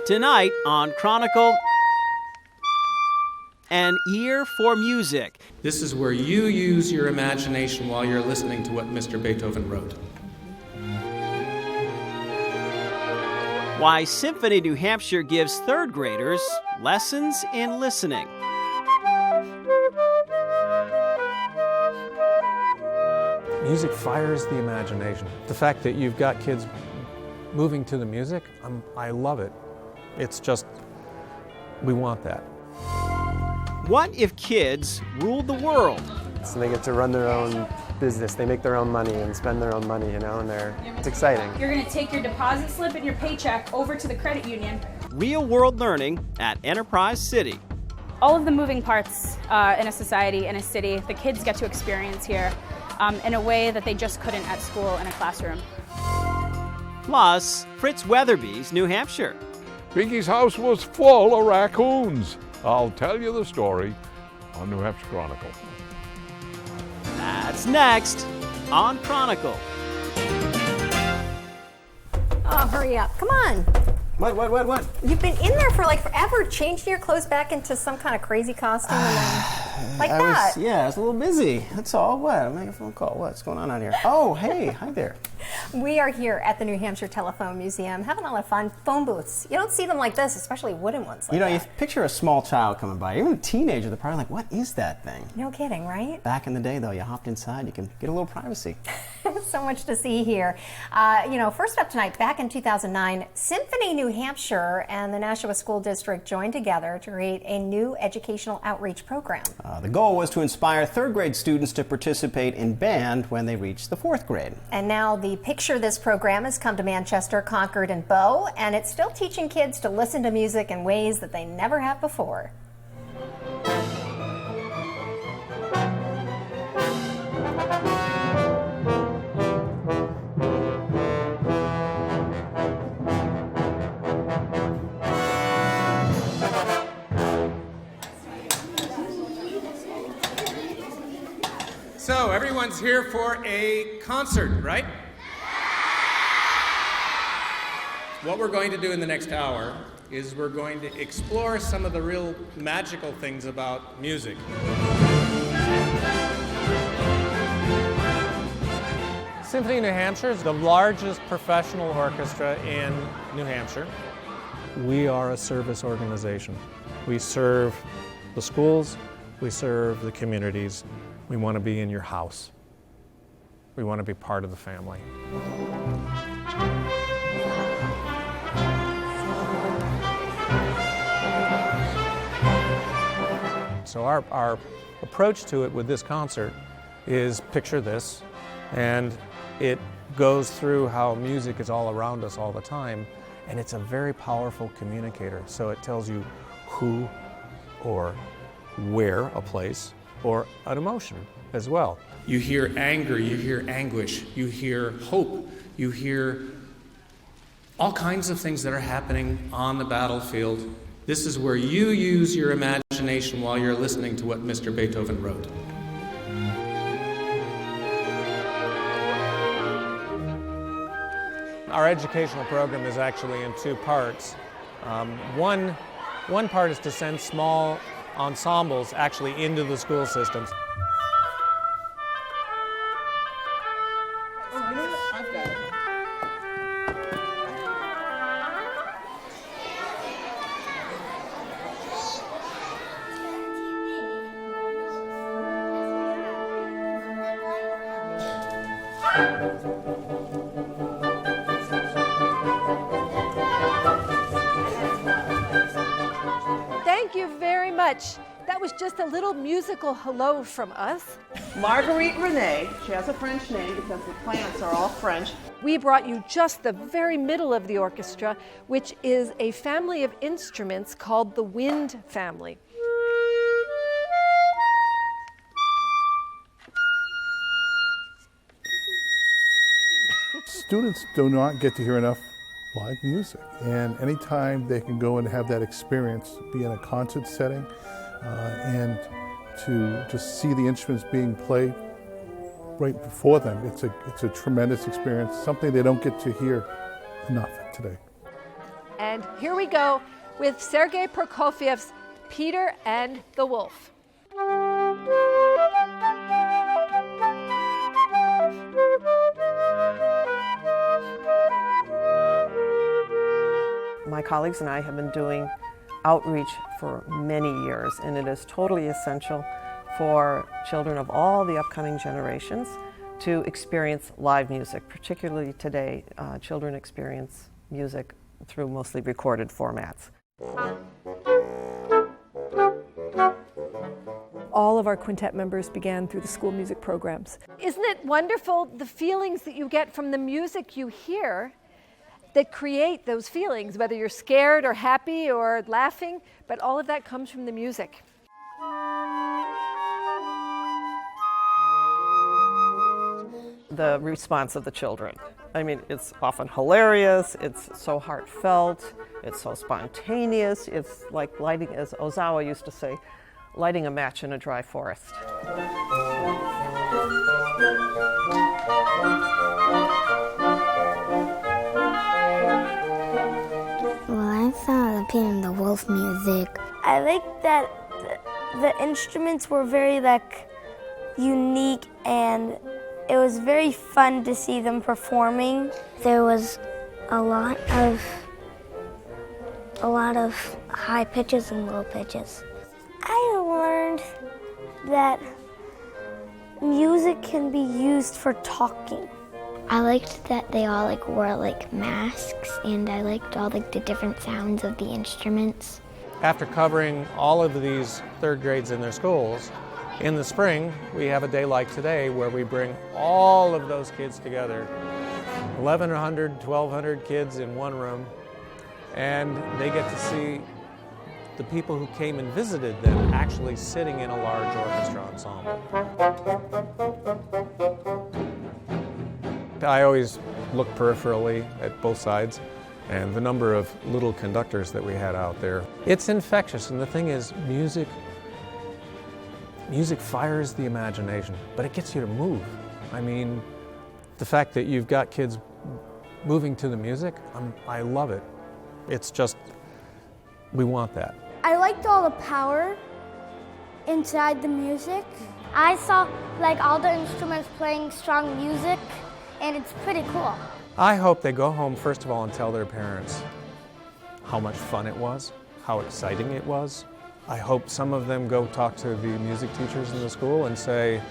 Tonight on Chronicle, An Ear for Music. This is where you use your imagination while you're listening to what Mr. Beethoven wrote. Why Symphony, New Hampshire gives third graders lessons in listening. Music fires the imagination. The fact that you've got kids moving to the music, I love it. It's just, we want that. What if kids ruled the world? So they get to run their own business. They make their own money and spend their own money, and it's exciting. You're going to take your deposit slip and your paycheck over to the credit union. Real-world learning at Enterprise City. All of the moving parts in a society, in a city, the kids get to experience here in a way that they just couldn't at school in a classroom. Plus, Fritz Weatherby's New Hampshire. Pinky's house was full of raccoons. I'll tell you the story on New Hampshire Chronicle. That's next on Chronicle. Oh, hurry up. Come on. What? You've been in there for like forever, changing your clothes back into some kind of crazy costume and then like that. I was a little busy. That's all. What? I'm making a phone call. What's going on out here? Oh, hey, hi there. We are here at the New Hampshire Telephone Museum having a lot of fun. Phone booths. You don't see them like this, especially wooden ones like that. You picture a small child coming by, even a teenager, they're probably like, what is that thing? No kidding, right? Back in the day, though, you hopped inside, you can get a little privacy. So much to see here. First up tonight, back in 2009, Symphony, New Hampshire and the Nashua School District joined together to create a new educational outreach program. The goal was to inspire third grade students to participate in band when they reach the fourth grade. And now the Picture This program has come to Manchester, Concord, and Bow, and it's still teaching kids to listen to music in ways that they never have before. So, everyone's here for a concert, right? What we're going to do in the next hour is we're going to explore some of the real magical things about music. Symphony New Hampshire is the largest professional orchestra in New Hampshire. We are a service organization. We serve the schools, we serve the communities. We want to be in your house. We want to be part of the family. So our approach to it with this concert is picture this, and it goes through how music is all around us all the time, and it's a very powerful communicator. So it tells you who or where a place or an emotion as well. You hear anger, you hear anguish, you hear hope, you hear all kinds of things that are happening on the battlefield. This is where you use your imagination while you're listening to what Mr. Beethoven wrote. Our educational program is actually in two parts. One part is to send small ensembles actually into the school systems. Oh, you know what? I've got it. Thank you very much. That was just a little musical hello from us. Marguerite Renee, she has a French name because the plants are all French. We brought you just the very middle of the orchestra, which is a family of instruments called the wind family. Students do not get to hear enough live music, and anytime they can go and have that experience, be in a concert setting, and to just see the instruments being played right before them, it's a tremendous experience, something they don't get to hear enough today. And here we go with Sergei Prokofiev's Peter and the Wolf. My colleagues and I have been doing outreach for many years, and it is totally essential for children of all the upcoming generations to experience live music. Particularly today, children experience music through mostly recorded formats. All of our quintet members began through the school music programs. Isn't it wonderful, the feelings that you get from the music you hear that create those feelings, whether you're scared or happy or laughing, but all of that comes from the music. The response of the children. I mean, it's often hilarious, it's so heartfelt, it's so spontaneous, it's like lighting, as Ozawa used to say, lighting a match in a dry forest. I saw the Peter and the Wolf music. I liked that the instruments were very unique, and it was very fun to see them performing. There was a lot of high pitches and low pitches. I learned that music can be used for talking. I liked that they all wore masks, and I liked all the different sounds of the instruments. After covering all of these third grades in their schools, in the spring we have a day like today where we bring all of those kids together, 1,100, 1,200 kids in one room, and they get to see the people who came and visited them actually sitting in a large orchestra ensemble. I always look peripherally at both sides, and the number of little conductors that we had out there. It's infectious, and the thing is, music fires the imagination, but it gets you to move. I mean, the fact that you've got kids moving to the music, I love it. It's just, we want that. I liked all the power inside the music. I saw all the instruments playing strong music, and it's pretty cool. I hope they go home, first of all, and tell their parents how much fun it was, how exciting it was. I hope some of them go talk to the music teachers in the school and say,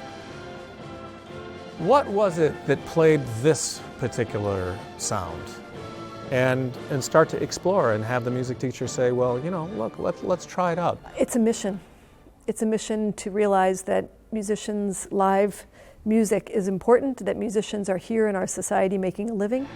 what was it that played this particular sound? And start to explore and have the music teacher say, well, look, let's try it out. It's a mission. It's a mission to realize that musicians' live music is important, that musicians are here in our society making a living.